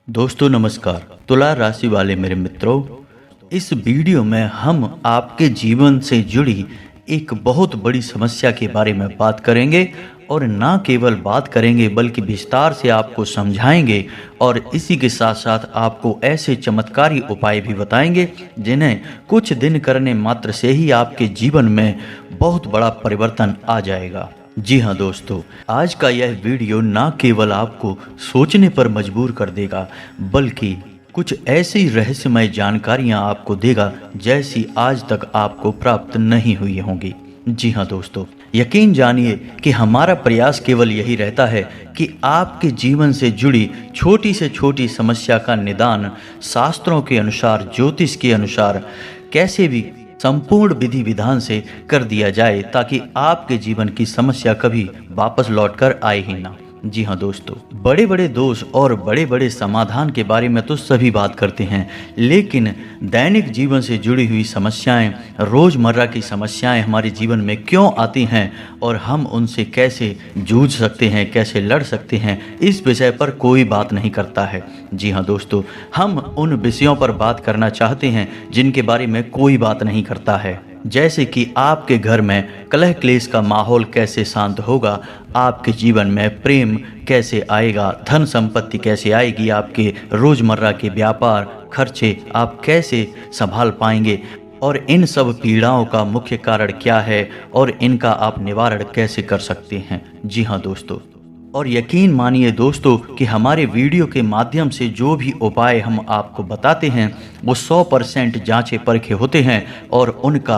दोस्तों नमस्कार। तुला राशि वाले मेरे मित्रों, इस वीडियो में हम आपके जीवन से जुड़ी एक बहुत बड़ी समस्या के बारे में बात करेंगे और ना केवल बात करेंगे बल्कि विस्तार से आपको समझाएंगे और इसी के साथ साथ आपको ऐसे चमत्कारी उपाय भी बताएंगे जिन्हें कुछ दिन करने मात्र से ही आपके जीवन में बहुत बड़ा परिवर्तन आ जाएगा। जी हाँ दोस्तों, आज का यह वीडियो ना केवल आपको सोचने पर मजबूर कर देगा बल्कि कुछ ऐसी रहस्यमय जानकारियाँ आपको देगा जैसी आज तक आपको प्राप्त नहीं हुई होंगी। जी हाँ दोस्तों, यकीन जानिए कि हमारा प्रयास केवल यही रहता है कि आपके जीवन से जुड़ी छोटी से छोटी समस्या का निदान शास्त्रों के अनुसार, ज्योतिष के अनुसार कैसे भी संपूर्ण विधि विधान से कर दिया जाए ताकि आपके जीवन की समस्या कभी वापस लौटकर आए ही ना। जी हाँ दोस्तों, बड़े बड़े दोष और बड़े बड़े समाधान के बारे में तो सभी बात करते हैं, लेकिन दैनिक जीवन से जुड़ी हुई समस्याएं, रोज़मर्रा की समस्याएं हमारे जीवन में क्यों आती हैं और हम उनसे कैसे जूझ सकते हैं, कैसे लड़ सकते हैं, इस विषय पर कोई बात नहीं करता है। जी हाँ दोस्तों, हम उन विषयों पर बात करना चाहते हैं जिनके बारे में कोई बात नहीं करता है, जैसे कि आपके घर में कलह क्लेश का माहौल कैसे शांत होगा, आपके जीवन में प्रेम कैसे आएगा, धन संपत्ति कैसे आएगी, आपके रोज़मर्रा के व्यापार खर्चे आप कैसे संभाल पाएंगे और इन सब पीड़ाओं का मुख्य कारण क्या है और इनका आप निवारण कैसे कर सकते हैं। जी हाँ दोस्तों, और यकीन मानिए दोस्तों कि हमारे वीडियो के माध्यम से जो भी उपाय हम आपको बताते हैं वो 100% जांचे परखे होते हैं और उनका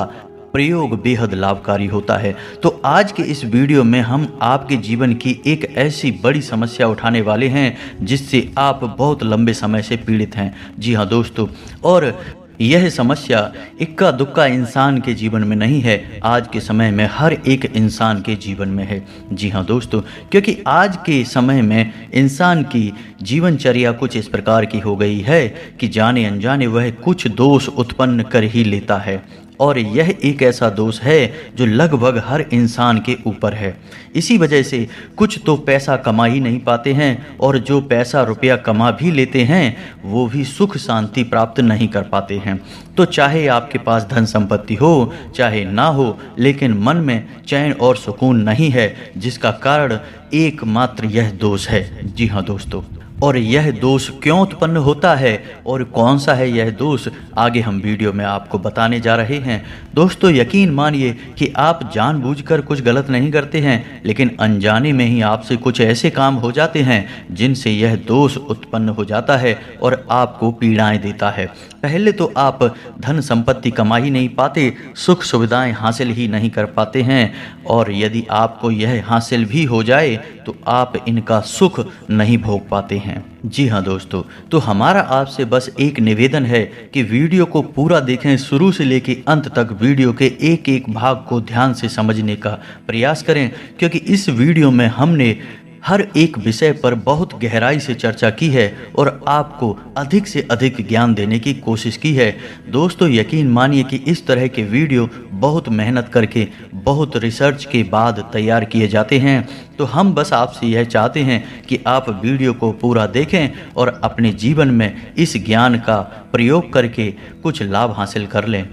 प्रयोग बेहद लाभकारी होता है। तो आज के इस वीडियो में हम आपके जीवन की एक ऐसी बड़ी समस्या उठाने वाले हैं जिससे आप बहुत लंबे समय से पीड़ित हैं। जी हाँ दोस्तों, और यह समस्या इक्का दुक्का इंसान के जीवन में नहीं है, आज के समय में हर एक इंसान के जीवन में है। जी हाँ दोस्तों, क्योंकि आज के समय में इंसान की जीवनचर्या कुछ इस प्रकार की हो गई है कि जाने अनजाने वह कुछ दोष उत्पन्न कर ही लेता है और यह एक ऐसा दोष है जो लगभग हर इंसान के ऊपर है। इसी वजह से कुछ तो पैसा कमा ही नहीं पाते हैं और जो पैसा रुपया कमा भी लेते हैं वो भी सुख शांति प्राप्त नहीं कर पाते हैं। तो चाहे आपके पास धन संपत्ति हो चाहे ना हो, लेकिन मन में चैन और सुकून नहीं है, जिसका कारण एकमात्र यह दोष है। जी हाँ दोस्तों, और यह दोष क्यों उत्पन्न होता है और कौन सा है यह दोष, आगे हम वीडियो में आपको बताने जा रहे हैं। दोस्तों यकीन मानिए कि आप जानबूझकर कुछ गलत नहीं करते हैं, लेकिन अनजाने में ही आपसे कुछ ऐसे काम हो जाते हैं जिनसे यह दोष उत्पन्न हो जाता है और आपको पीड़ाएं देता है। पहले तो आप धन संपत्ति कमा ही नहीं पाते, सुख सुविधाएं हासिल ही नहीं कर पाते हैं, और यदि आपको यह हासिल भी हो जाए तो आप इनका सुख नहीं भोग पाते हैं। जी हाँ दोस्तों, तो हमारा आपसे बस एक निवेदन है कि वीडियो को पूरा देखें, शुरू से लेकर अंत तक वीडियो के एक एक भाग को ध्यान से समझने का प्रयास करें, क्योंकि इस वीडियो में हमने हर एक विषय पर बहुत गहराई से चर्चा की है और आपको अधिक से अधिक ज्ञान देने की कोशिश की है। दोस्तों यकीन मानिए कि इस तरह के वीडियो बहुत मेहनत करके, बहुत रिसर्च के बाद तैयार किए जाते हैं। तो हम बस आपसे यह चाहते हैं कि आप वीडियो को पूरा देखें और अपने जीवन में इस ज्ञान का प्रयोग करके कुछ लाभ हासिल कर लें।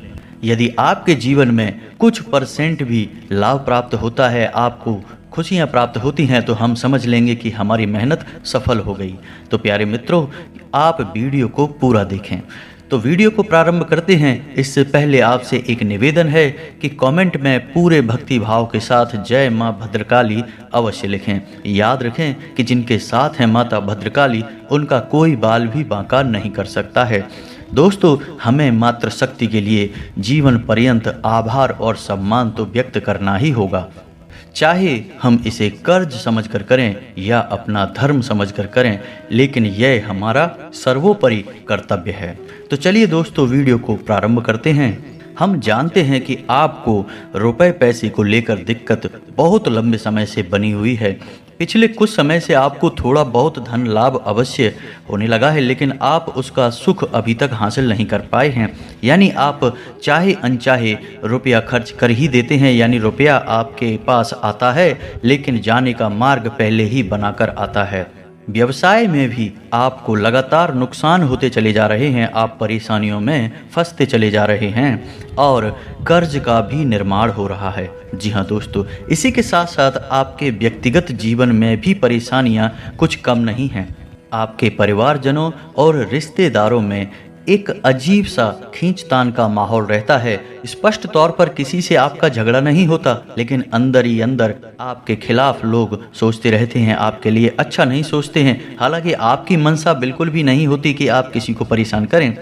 यदि आपके जीवन में कुछ परसेंट भी लाभ प्राप्त होता है, आपको खुशियाँ प्राप्त होती हैं, तो हम समझ लेंगे कि हमारी मेहनत सफल हो गई। तो प्यारे मित्रों, आप वीडियो को पूरा देखें। तो वीडियो को प्रारंभ करते हैं। इससे पहले आपसे एक निवेदन है कि कमेंट में पूरे भक्ति भाव के साथ जय माँ भद्रकाली अवश्य लिखें। याद रखें कि जिनके साथ हैं माता भद्रकाली उनका कोई बाल भी बांका नहीं कर सकता है। दोस्तों हमें मात्र शक्ति के लिए जीवन पर्यंत आभार और सम्मान तो व्यक्त करना ही होगा, चाहे हम इसे कर्ज समझकर करें या अपना धर्म समझकर करें, लेकिन यह हमारा सर्वोपरि कर्तव्य है। तो चलिए दोस्तों वीडियो को प्रारंभ करते हैं। हम जानते हैं कि आपको रुपए पैसे को लेकर दिक्कत बहुत लंबे समय से बनी हुई है। पिछले कुछ समय से आपको थोड़ा बहुत धन लाभ अवश्य होने लगा है, लेकिन आप उसका सुख अभी तक हासिल नहीं कर पाए हैं। यानी आप चाहे अनचाहे रुपया खर्च कर ही देते हैं, यानी रुपया आपके पास आता है लेकिन जाने का मार्ग पहले ही बनाकर आता है। व्यवसाय में भी आपको लगातार नुकसान होते चले जा रहे हैं, आप परेशानियों में फंसते चले जा रहे हैं और कर्ज का भी निर्माण हो रहा है। जी हाँ दोस्तों, इसी के साथ साथ आपके व्यक्तिगत जीवन में भी परेशानियां कुछ कम नहीं हैं। आपके परिवारजनों और रिश्तेदारों में एक अजीब सा खींचतान का माहौल रहता है। स्पष्ट तौर पर किसी से आपका झगड़ा नहीं होता, लेकिन अंदर ही अंदर आपके खिलाफ लोग सोचते रहते हैं, आपके लिए अच्छा नहीं सोचते हैं। हालांकि आपकी मंशा बिल्कुल भी नहीं होती कि आप किसी को परेशान करें,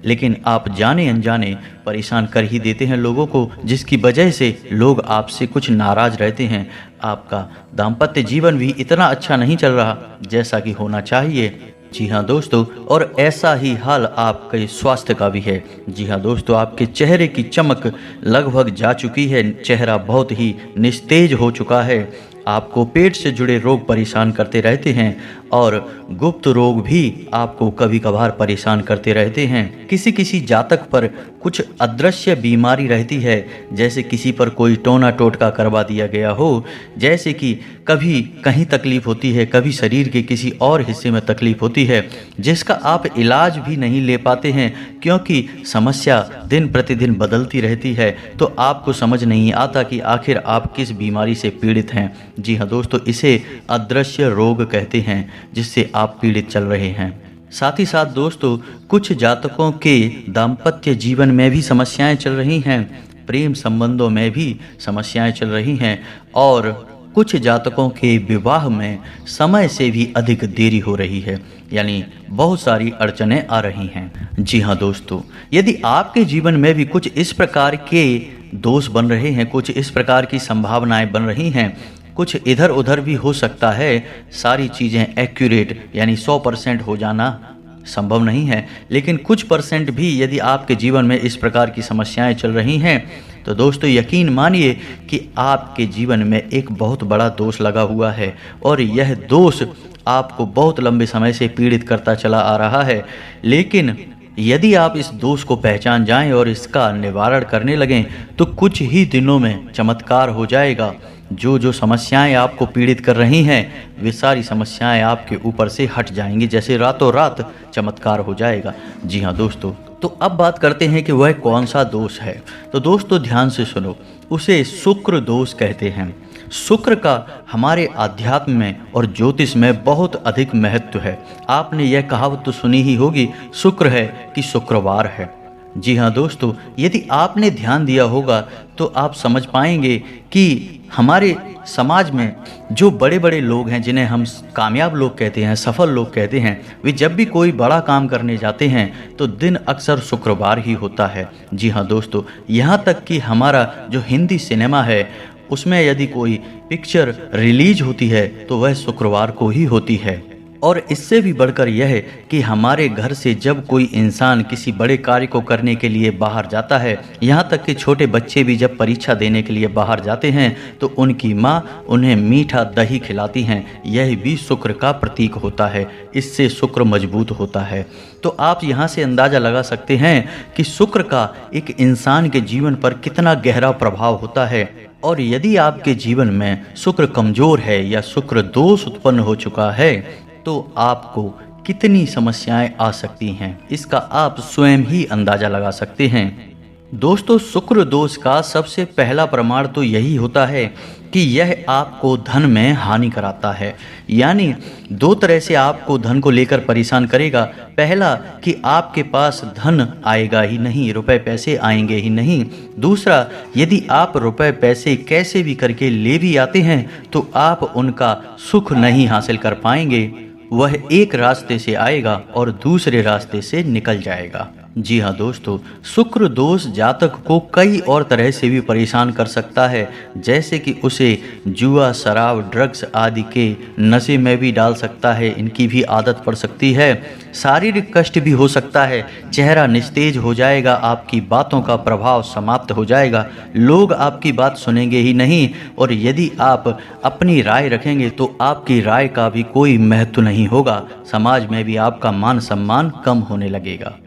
लेकिन आप जाने अनजाने परेशान कर ही देते हैं लोगों को, जिसकी वजह से लोग आपसे कुछ नाराज रहते हैं। आपका दाम्पत्य जीवन भी इतना अच्छा नहीं चल रहा जैसा कि होना चाहिए। जी हाँ दोस्तों, और ऐसा ही हाल आपके स्वास्थ्य का भी है। जी हाँ दोस्तों, आपके चेहरे की चमक लगभग जा चुकी है, चेहरा बहुत ही निस्तेज हो चुका है। आपको पेट से जुड़े रोग परेशान करते रहते हैं और गुप्त रोग भी आपको कभी कभार परेशान करते रहते हैं। किसी किसी जातक पर कुछ अदृश्य बीमारी रहती है, जैसे किसी पर कोई टोना टोटका करवा दिया गया हो, जैसे कि कभी कहीं तकलीफ होती है, कभी शरीर के किसी और हिस्से में तकलीफ होती है, जिसका आप इलाज भी नहीं ले पाते हैं क्योंकि समस्या दिन प्रतिदिन बदलती रहती है। तो आपको समझ नहीं आता कि आखिर आप किस बीमारी से पीड़ित हैं। जी हाँ दोस्तों, इसे अदृश्य रोग कहते हैं जिससे आप पीड़ित चल रहे हैं। साथ ही साथ दोस्तों, कुछ जातकों के दाम्पत्य जीवन में भी समस्याएं चल रही हैं, प्रेम संबंधों में भी समस्याएं चल रही हैं और कुछ जातकों के विवाह में समय से भी अधिक देरी हो रही है, यानी बहुत सारी अड़चनें आ रही हैं। जी हाँ दोस्तों, यदि आपके जीवन में भी कुछ इस प्रकार के दोष बन रहे हैं, कुछ इस प्रकार की संभावनाएं बन रही हैं, कुछ इधर उधर भी हो सकता है, सारी चीज़ें एक्यूरेट यानी 100% हो जाना संभव नहीं है, लेकिन कुछ परसेंट भी यदि आपके जीवन में इस प्रकार की समस्याएं चल रही हैं तो दोस्तों यकीन मानिए कि आपके जीवन में एक बहुत बड़ा दोष लगा हुआ है और यह दोष आपको बहुत लंबे समय से पीड़ित करता चला आ रहा है। लेकिन यदि आप इस दोष को पहचान जाएं और इसका निवारण करने लगें तो कुछ ही दिनों में चमत्कार हो जाएगा। जो समस्याएं आपको पीड़ित कर रही हैं वे सारी समस्याएं आपके ऊपर से हट जाएंगी, जैसे रातों रात चमत्कार हो जाएगा। जी हाँ दोस्तों, तो अब बात करते हैं कि वह कौन सा दोष है। तो दोस्तों ध्यान से सुनो, उसे शुक्र दोष कहते हैं। शुक्र का हमारे आध्यात्म में और ज्योतिष में बहुत अधिक महत्व है। आपने यह कहावत तो सुनी ही होगी, शुक्र है कि शुक्रवार है। जी हाँ दोस्तों, यदि आपने ध्यान दिया होगा तो आप समझ पाएंगे कि हमारे समाज में जो बड़े बड़े लोग हैं, जिन्हें हम कामयाब लोग कहते हैं, सफल लोग कहते हैं, वे जब भी कोई बड़ा काम करने जाते हैं तो दिन अक्सर शुक्रवार ही होता है। जी हाँ दोस्तों, यहाँ तक कि हमारा जो हिंदी सिनेमा है उसमें यदि कोई पिक्चर रिलीज होती है तो वह शुक्रवार को ही होती है। और इससे भी बढ़कर यह है कि हमारे घर से जब कोई इंसान किसी बड़े कार्य को करने के लिए बाहर जाता है, यहाँ तक कि छोटे बच्चे भी जब परीक्षा देने के लिए बाहर जाते हैं तो उनकी माँ उन्हें मीठा दही खिलाती हैं। यह भी शुक्र का प्रतीक होता है, इससे शुक्र मजबूत होता है। तो आप यहाँ से अंदाज़ा लगा सकते हैं कि शुक्र का एक इंसान के जीवन पर कितना गहरा प्रभाव होता है। और यदि आपके जीवन में शुक्र कमज़ोर है या शुक्र दोष उत्पन्न हो चुका है तो आपको कितनी समस्याएं आ सकती हैं, इसका आप स्वयं ही अंदाज़ा लगा सकते हैं। दोस्तों, शुक्र दोष का सबसे पहला प्रमाण तो यही होता है कि यह आपको धन में हानि कराता है। यानी दो तरह से आपको धन को लेकर परेशान करेगा। पहला कि आपके पास धन आएगा ही नहीं, रुपए पैसे आएंगे ही नहीं। दूसरा, यदि आप रुपए पैसे कैसे भी करके ले भी आते हैं तो आप उनका सुख नहीं हासिल कर पाएंगे। वह एक रास्ते से आएगा और दूसरे रास्ते से निकल जाएगा। जी हाँ दोस्तों, शुक्र दोष जातक को कई और तरह से भी परेशान कर सकता है, जैसे कि उसे जुआ, शराब, ड्रग्स आदि के नशे में भी डाल सकता है, इनकी भी आदत पड़ सकती है। शारीरिक कष्ट भी हो सकता है, चेहरा निस्तेज हो जाएगा, आपकी बातों का प्रभाव समाप्त हो जाएगा, लोग आपकी बात सुनेंगे ही नहीं और यदि आप अपनी राय रखेंगे तो आपकी राय का भी कोई महत्व नहीं होगा। समाज में भी आपका मान सम्मान कम होने लगेगा।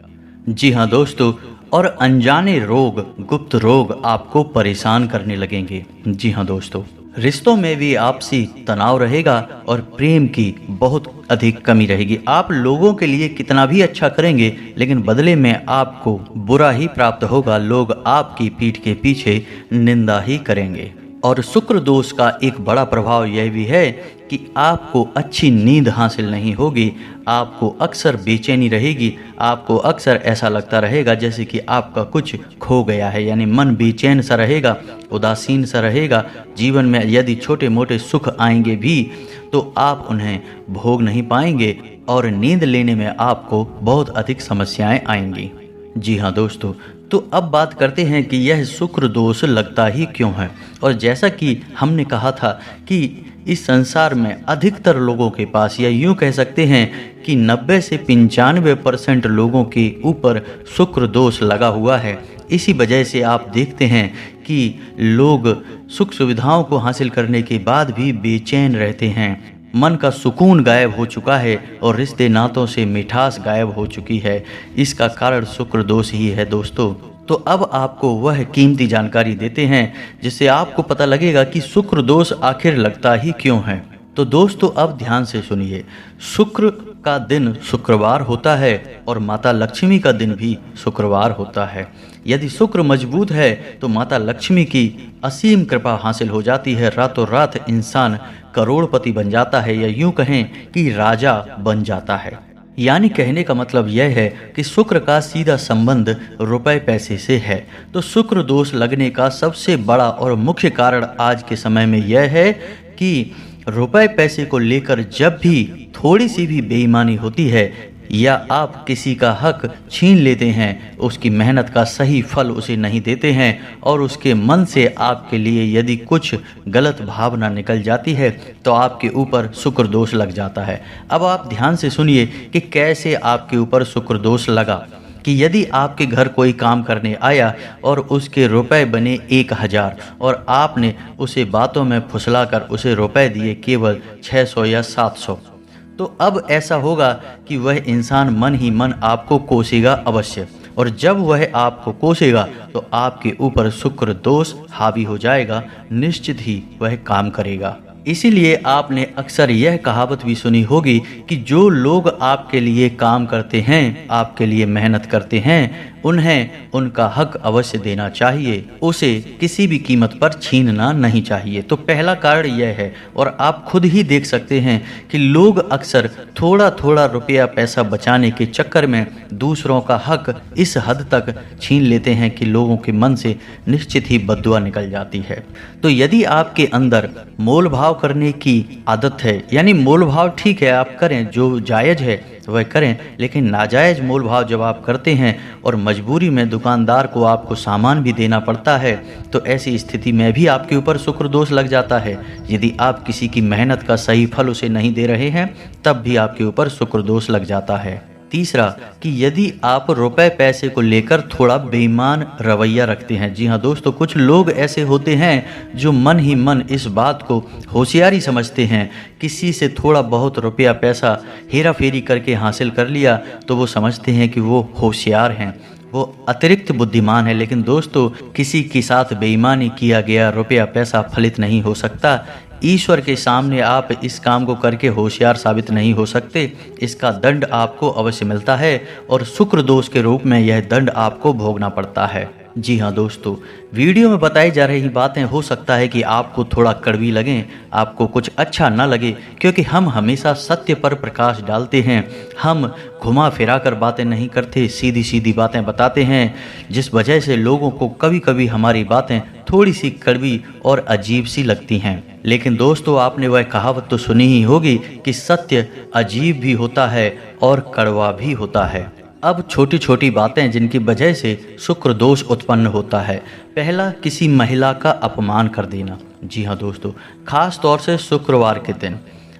जी हाँ दोस्तों, और अनजाने रोग, गुप्त रोग आपको परेशान करने लगेंगे। जी हाँ दोस्तों, रिश्तों में भी आपसी तनाव रहेगा और प्रेम की बहुत अधिक कमी रहेगी। आप लोगों के लिए कितना भी अच्छा करेंगे लेकिन बदले में आपको बुरा ही प्राप्त होगा। लोग आपकी पीठ के पीछे निंदा ही करेंगे। और शुक्र दोष का एक बड़ा प्रभाव यह भी है कि आपको अच्छी नींद हासिल नहीं होगी, आपको अक्सर बेचैनी रहेगी, आपको अक्सर ऐसा लगता रहेगा जैसे कि आपका कुछ खो गया है, यानी मन बेचैन सा रहेगा, उदासीन सा रहेगा। जीवन में यदि छोटे मोटे सुख आएंगे भी तो आप उन्हें भोग नहीं पाएंगे और नींद लेने में आपको बहुत अधिक समस्याएं आएंगी। जी हाँ दोस्तों, तो अब बात करते हैं कि यह शुक्र दोष लगता ही क्यों है। और जैसा कि हमने कहा था कि इस संसार में अधिकतर लोगों के पास, या यूँ कह सकते हैं कि 90 से 95% लोगों के ऊपर शुक्र दोष लगा हुआ है। इसी वजह से आप देखते हैं कि लोग सुख सुविधाओं को हासिल करने के बाद भी बेचैन रहते हैं, मन का सुकून गायब हो चुका है और रिश्ते नातों से मिठास गायब हो चुकी है। इसका कारण शुक्र दोष ही है दोस्तों। तो अब आपको वह कीमती जानकारी देते हैं जिससे आपको पता लगेगा कि शुक्र दोष आखिर लगता ही क्यों है। तो दोस्तों अब ध्यान से सुनिए, शुक्र का दिन शुक्रवार होता है और माता लक्ष्मी का दिन भी शुक्रवार होता है। यदि शुक्र मजबूत है तो माता लक्ष्मी की असीम कृपा हासिल हो जाती है। रातों रात इंसान करोड़पति बन जाता है, या यूं कहें कि राजा बन जाता है। यानी कहने का मतलब यह है कि शुक्र का सीधा संबंध रुपए पैसे से है। तो शुक्र दोष लगने का सबसे बड़ा और मुख्य कारण आज के समय में यह है कि रुपए पैसे को लेकर जब भी थोड़ी सी भी बेईमानी होती है या आप किसी का हक छीन लेते हैं, उसकी मेहनत का सही फल उसे नहीं देते हैं और उसके मन से आपके लिए यदि कुछ गलत भावना निकल जाती है तो आपके ऊपर शुक्र दोष लग जाता है। अब आप ध्यान से सुनिए कि कैसे आपके ऊपर शुक्र दोष लगा। कि यदि आपके घर कोई काम करने आया और उसके रुपए बने 1000 और आपने उसे बातों में फुसलाकर उसे रुपए दिए केवल 600 या 700, तो अब ऐसा होगा कि वह इंसान मन ही मन आपको कोसेगा अवश्य, और जब वह आपको कोसेगा तो आपके ऊपर शुक्र दोष हावी हो जाएगा, निश्चित ही वह काम करेगा। इसीलिए आपने अक्सर यह कहावत भी सुनी होगी कि जो लोग आपके लिए काम करते हैं, आपके लिए मेहनत करते हैं, उन्हें उनका हक अवश्य देना चाहिए, उसे किसी भी कीमत पर छीनना नहीं चाहिए। तो पहला कारण यह है। और आप खुद ही देख सकते हैं कि लोग अक्सर थोड़ा थोड़ा रुपया पैसा बचाने के चक्कर में दूसरों का हक इस हद तक छीन लेते हैं कि लोगों के मन से निश्चित ही बद्दुआ निकल जाती है। तो यदि आपके अंदर मोल भाव करने की आदत है, यानी मोल भाव ठीक है आप करें, जो जायज़ है वह करें, लेकिन नाजायज़ मोल भाव जब आप करते हैं और मजबूरी में दुकानदार को आपको सामान भी देना पड़ता है तो ऐसी स्थिति में भी आपके ऊपर शुक्र दोष लग जाता है। यदि आप किसी की मेहनत का सही फल उसे नहीं दे रहे हैं तब भी आपके ऊपर शुक्र दोष लग जाता है। तीसरा कि यदि आप रुपए पैसे को लेकर थोड़ा बेईमान रवैया रखते हैं। जी हाँ दोस्तों, कुछ लोग ऐसे होते हैं जो मन ही मन इस बात को होशियारी समझते हैं। किसी से थोड़ा बहुत रुपया पैसा हेरा फेरी करके हासिल कर लिया तो वो समझते हैं कि वो होशियार हैं, वो अतिरिक्त बुद्धिमान है। लेकिन दोस्तों, किसी के साथ बेईमानी किया गया रुपया पैसा फलित नहीं हो सकता। ईश्वर के सामने आप इस काम को करके होशियार साबित नहीं हो सकते। इसका दंड आपको अवश्य मिलता है और शुक्र दोष के रूप में यह दंड आपको भोगना पड़ता है। जी हाँ दोस्तों, वीडियो में बताई जा रही बातें हो सकता है कि आपको थोड़ा कड़वी लगें, आपको कुछ अच्छा ना लगे, क्योंकि हम हमेशा सत्य पर प्रकाश डालते हैं। हम घुमा फिरा कर बातें नहीं करते, सीधी सीधी बातें बताते हैं, जिस वजह से लोगों को कभी कभी हमारी बातें थोड़ी सी कड़वी और अजीब सी लगती हैं। लेकिन दोस्तों, आपने वह कहावत तो सुनी ही होगी कि सत्य अजीब भी होता है और कड़वा भी होता है। अब छोटी छोटी बातें जिनकी वजह से शुक्र दोष उत्पन्न होता है। पहला, किसी महिला का अपमान कर देना। जी हाँ दोस्तों, खास तौर से शुक्रवार के दिन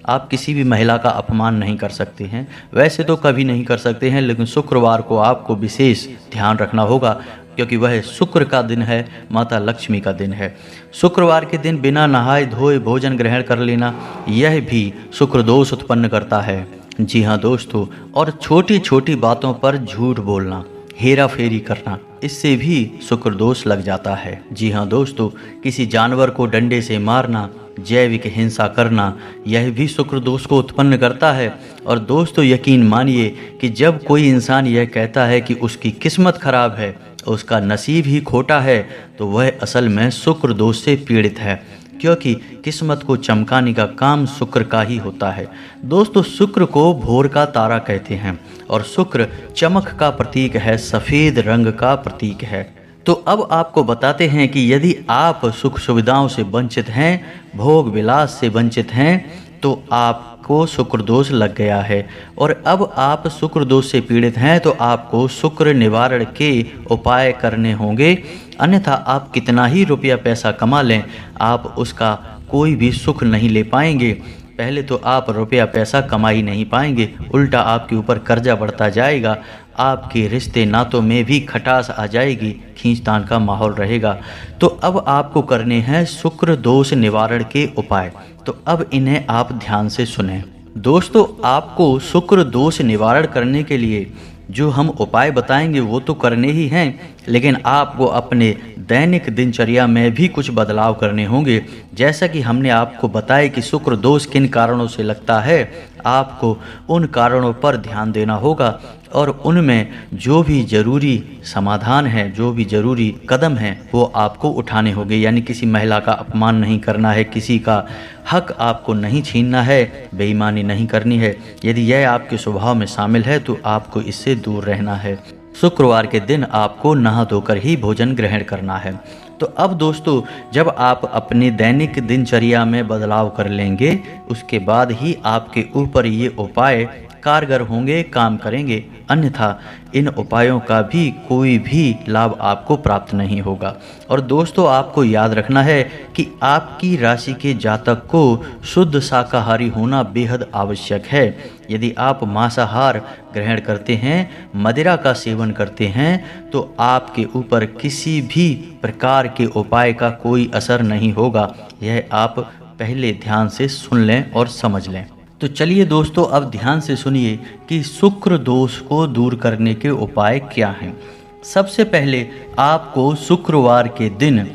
आप किसी भी महिला का अपमान नहीं कर सकते हैं। वैसे तो कभी नहीं कर सकते हैं, लेकिन शुक्रवार को आपको विशेष ध्यान रखना होगा क्योंकि वह शुक्र का दिन है, माता लक्ष्मी का दिन है। शुक्रवार के दिन बिना नहाए धोए भोजन ग्रहण कर लेना, यह भी शुक्र दोष उत्पन्न करता है। जी हाँ दोस्तों, और छोटी छोटी बातों पर झूठ बोलना, हेरा फेरी करना, इससे भी शुक्र दोष लग जाता है। जी हाँ दोस्तों, किसी जानवर को डंडे से मारना, जैविक हिंसा करना, यह भी शुक्र दोष को उत्पन्न करता है। और दोस्तों यकीन मानिए कि जब कोई इंसान यह कहता है कि उसकी किस्मत खराब है, उसका नसीब ही खोटा है, तो वह असल में शुक्र दोष से पीड़ित है, क्योंकि किस्मत को चमकाने का काम शुक्र का ही होता है। दोस्तों शुक्र को भोर का तारा कहते हैं और शुक्र चमक का प्रतीक है, सफ़ेद रंग का प्रतीक है। तो अब आपको बताते हैं कि यदि आप सुख सुविधाओं से वंचित हैं, भोग विलास से वंचित हैं, तो आपको शुक्र दोष लग गया है। और अब आप शुक्र दोष से पीड़ित हैं तो आपको शुक्र निवारण के उपाय करने होंगे, अन्यथा आप कितना ही रुपया पैसा कमा लें, आप उसका कोई भी सुख नहीं ले पाएंगे। पहले तो आप रुपया पैसा कमा ही नहीं पाएंगे, उल्टा आपके ऊपर कर्जा बढ़ता जाएगा, आपके रिश्ते नातों में भी खटास आ जाएगी, खींचतान का माहौल रहेगा। तो अब आपको करने हैं शुक्र दोष निवारण के उपाय, तो अब इन्हें आप ध्यान से सुनें। दोस्तों आपको शुक्र दोष निवारण करने के लिए जो हम उपाय बताएंगे वो तो करने ही हैं, लेकिन आपको अपने दैनिक दिनचर्या में भी कुछ बदलाव करने होंगे। जैसा कि हमने आपको बताया कि शुक्र दोष किन कारणों से लगता है, आपको उन कारणों पर ध्यान देना होगा और उनमें जो भी ज़रूरी समाधान है, जो भी ज़रूरी कदम हैं, वो आपको उठाने होंगे। यानी किसी महिला का अपमान नहीं करना है, किसी का हक आपको नहीं छीनना है, बेईमानी नहीं करनी है। यदि यह आपके स्वभाव में शामिल है तो आपको इससे दूर रहना है। शुक्रवार के दिन आपको नहा धोकर ही भोजन ग्रहण करना है। तो अब दोस्तों जब आप अपने दैनिक दिनचर्या में बदलाव कर लेंगे, उसके बाद ही आपके ऊपर ये उपाय कारगर होंगे, काम करेंगे, अन्यथा इन उपायों का भी कोई भी लाभ आपको प्राप्त नहीं होगा। और दोस्तों आपको याद रखना है कि आपकी राशि के जातक को शुद्ध शाकाहारी होना बेहद आवश्यक है। यदि आप मांसाहार ग्रहण करते हैं, मदिरा का सेवन करते हैं, तो आपके ऊपर किसी भी प्रकार के उपाय का कोई असर नहीं होगा। यह आप पहले ध्यान से सुन लें और समझ लें। तो चलिए दोस्तों अब ध्यान से सुनिए कि शुक्र दोष को दूर करने के उपाय क्या हैं। सबसे पहले आपको शुक्रवार के दिन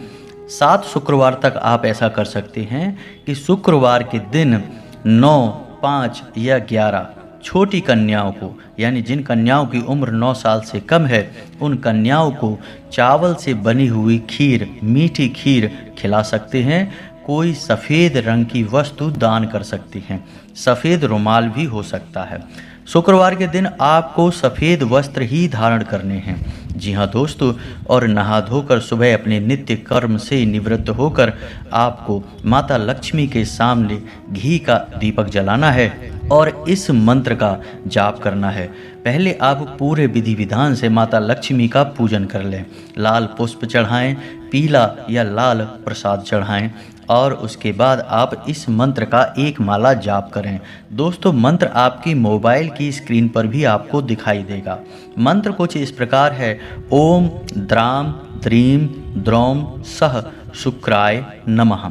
7 शुक्रवार तक आप ऐसा कर सकते हैं कि शुक्रवार के दिन 9, 5 या 11 छोटी कन्याओं को, यानी जिन कन्याओं की उम्र 9 साल से कम है, उन कन्याओं को चावल से बनी हुई खीर, मीठी खीर खिला सकते हैं। कोई सफ़ेद रंग की वस्तु दान कर सकती हैं, सफ़ेद रुमाल भी हो सकता है। शुक्रवार के दिन आपको सफ़ेद वस्त्र ही धारण करने हैं। जी हाँ दोस्तों, और नहा धोकर सुबह अपने नित्य कर्म से निवृत्त होकर आपको माता लक्ष्मी के सामने घी का दीपक जलाना है और इस मंत्र का जाप करना है। पहले आप पूरे विधि विधान से माता लक्ष्मी का पूजन कर लें, लाल पुष्प चढ़ाएं, पीला या लाल प्रसाद चढ़ाएं और उसके बाद आप इस मंत्र का एक माला जाप करें। दोस्तों मंत्र आपकी मोबाइल की स्क्रीन पर भी आपको दिखाई देगा। मंत्र कुछ इस प्रकार है, ओम द्राम द्रीम द्रौम सह शुक्राय नमः।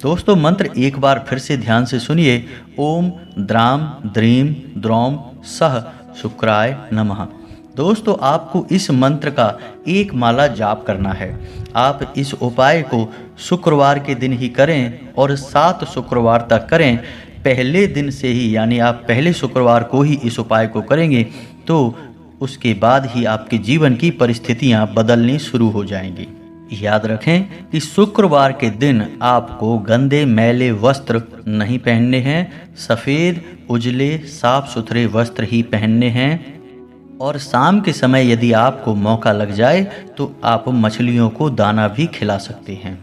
दोस्तों मंत्र एक बार फिर से ध्यान से सुनिए, ओम द्राम द्रीम द्रौम सह शुक्राय नमः। दोस्तों आपको इस मंत्र का एक माला जाप करना है। आप इस उपाय को शुक्रवार के दिन ही करें और 7 शुक्रवार तक करें। पहले दिन से ही, यानी आप पहले शुक्रवार को ही इस उपाय को करेंगे तो उसके बाद ही आपके जीवन की परिस्थितियां बदलनी शुरू हो जाएंगी। याद रखें कि शुक्रवार के दिन आपको गंदे मैले वस्त्र नहीं पहनने हैं, सफ़ेद उजले साफ सुथरे वस्त्र ही पहनने हैं। और शाम के समय यदि आपको मौका लग जाए तो आप मछलियों को दाना भी खिला सकते हैं।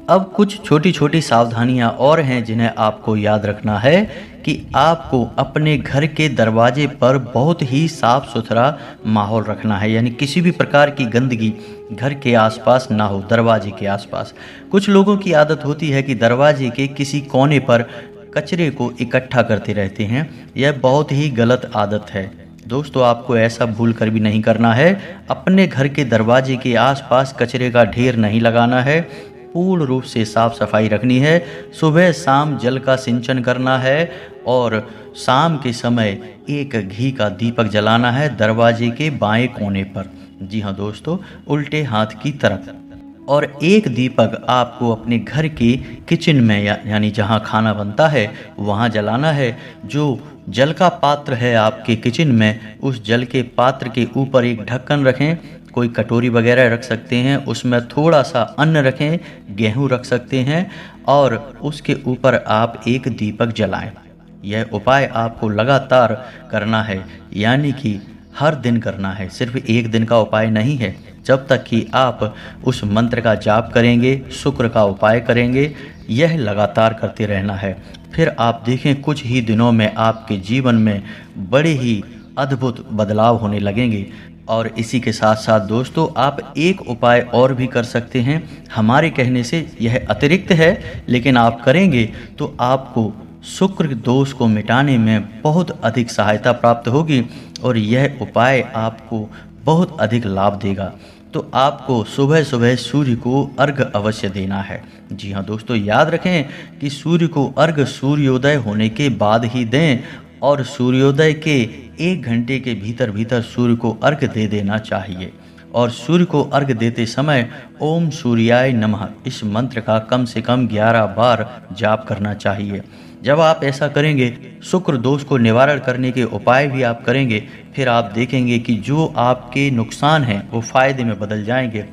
अब कुछ छोटी छोटी सावधानियां और हैं जिन्हें आपको याद रखना है कि आपको अपने घर के दरवाजे पर बहुत ही साफ सुथरा माहौल रखना है, यानी किसी भी प्रकार की गंदगी घर के आसपास ना हो, दरवाजे के आसपास। कुछ लोगों की आदत होती है कि दरवाजे के किसी कोने पर कचरे को इकट्ठा करते रहते हैं। यह बहुत ही गलत आदत है। दोस्तों आपको ऐसा भूल कर भी नहीं करना है। अपने घर के दरवाजे के आसपास कचरे का ढेर नहीं लगाना है, पूर्ण रूप से साफ सफाई रखनी है। सुबह शाम जल का सिंचन करना है और शाम के समय एक घी का दीपक जलाना है दरवाजे के बाएं कोने पर। जी हाँ दोस्तों, उल्टे हाथ की तरफ। और एक दीपक आपको अपने घर के किचन में यानी जहाँ खाना बनता है वहाँ जलाना है। जो जल का पात्र है आपके किचन में, उस जल के पात्र के ऊपर एक ढक्कन रखें, कोई कटोरी वगैरह रख सकते हैं, उसमें थोड़ा सा अन्न रखें, गेहूं रख सकते हैं और उसके ऊपर आप एक दीपक जलाएं। यह उपाय आपको लगातार करना है, यानी कि हर दिन करना है, सिर्फ एक दिन का उपाय नहीं है। जब तक कि आप उस मंत्र का जाप करेंगे, शुक्र का उपाय करेंगे, यह लगातार करते रहना है। फिर आप देखें कुछ ही दिनों में आपके जीवन में बड़े ही अद्भुत बदलाव होने लगेंगे। और इसी के साथ साथ दोस्तों, आप एक उपाय और भी कर सकते हैं। हमारे कहने से यह अतिरिक्त है, लेकिन आप करेंगे तो आपको शुक्र दोष को मिटाने में बहुत अधिक सहायता प्राप्त होगी और यह उपाय आपको बहुत अधिक लाभ देगा। तो आपको सुबह सुबह सूर्य को अर्घ अवश्य देना है। जी हाँ दोस्तों, याद रखें कि सूर्य को अर्घ सूर्योदय होने के बाद ही दें और सूर्योदय के 1 घंटे के भीतर भीतर सूर्य को अर्घ दे देना चाहिए। और सूर्य को अर्घ देते समय ओम सूर्याय नमः इस मंत्र का कम से कम 11 बार जाप करना चाहिए। जब आप ऐसा करेंगे, शुक्र दोष को निवारण करने के उपाय भी आप करेंगे, फिर आप देखेंगे कि जो आपके नुकसान हैं वो फायदे में बदल जाएंगे,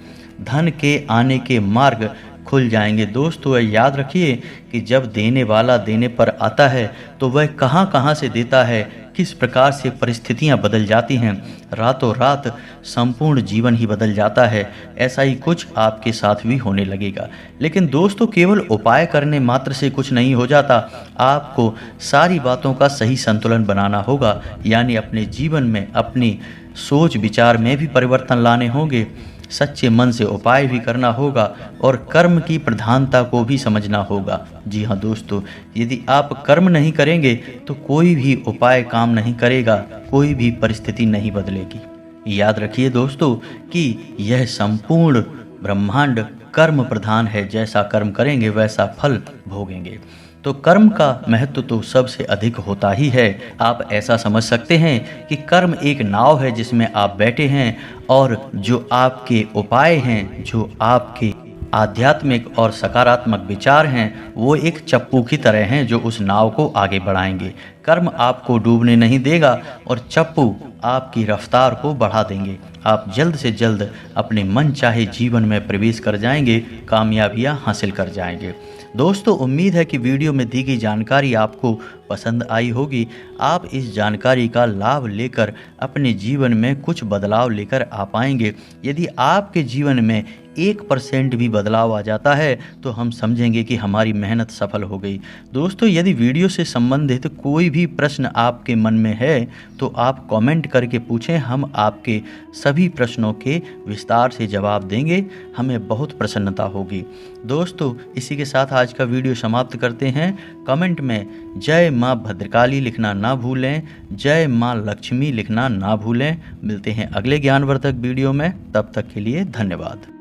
धन के आने के मार्ग खुल जाएंगे। दोस्तों याद रखिए कि जब देने वाला देने पर आता है तो वह कहाँ कहाँ से देता है, किस प्रकार से परिस्थितियाँ बदल जाती हैं, रातों रात संपूर्ण जीवन ही बदल जाता है। ऐसा ही कुछ आपके साथ भी होने लगेगा। लेकिन दोस्तों, केवल उपाय करने मात्र से कुछ नहीं हो जाता, आपको सारी बातों का सही संतुलन बनाना होगा, यानी अपने जीवन में अपनी सोच विचार में भी परिवर्तन लाने होंगे, सच्चे मन से उपाय भी करना होगा और कर्म की प्रधानता को भी समझना होगा। जी हाँ दोस्तों, यदि आप कर्म नहीं करेंगे तो कोई भी उपाय काम नहीं करेगा, कोई भी परिस्थिति नहीं बदलेगी। याद रखिए दोस्तों कि यह संपूर्ण ब्रह्मांड कर्म प्रधान है, जैसा कर्म करेंगे वैसा फल भोगेंगे। तो कर्म का महत्व तो सबसे अधिक होता ही है। आप ऐसा समझ सकते हैं कि कर्म एक नाव है जिसमें आप बैठे हैं और जो आपके उपाय हैं, जो आपके आध्यात्मिक और सकारात्मक विचार हैं, वो एक चप्पू की तरह हैं जो उस नाव को आगे बढ़ाएंगे। कर्म आपको डूबने नहीं देगा और चप्पू आपकी रफ्तार को बढ़ा देंगे। आप जल्द से जल्द अपने मन चाहे जीवन में प्रवेश कर जाएंगे, कामयाबियां हासिल कर जाएंगे। दोस्तों, उम्मीद है कि वीडियो में दी गई जानकारी आपको पसंद आई होगी। आप इस जानकारी का लाभ लेकर अपने जीवन में कुछ बदलाव लेकर आ पाएंगे। यदि आपके जीवन में 1% भी बदलाव आ जाता है तो हम समझेंगे कि हमारी मेहनत सफल हो गई। दोस्तों, यदि वीडियो से संबंधित कोई भी प्रश्न आपके मन में है तो आप कमेंट करके पूछें, हम आपके सभी प्रश्नों के विस्तार से जवाब देंगे। हमें बहुत प्रसन्नता होगी। दोस्तों, इसी के साथ आज का वीडियो समाप्त करते हैं। कमेंट में जय माँ भद्रकाली लिखना ना भूलें, जय माँ लक्ष्मी लिखना ना भूलें। मिलते हैं अगले ज्ञानवर्धक वीडियो में, तब तक के लिए धन्यवाद।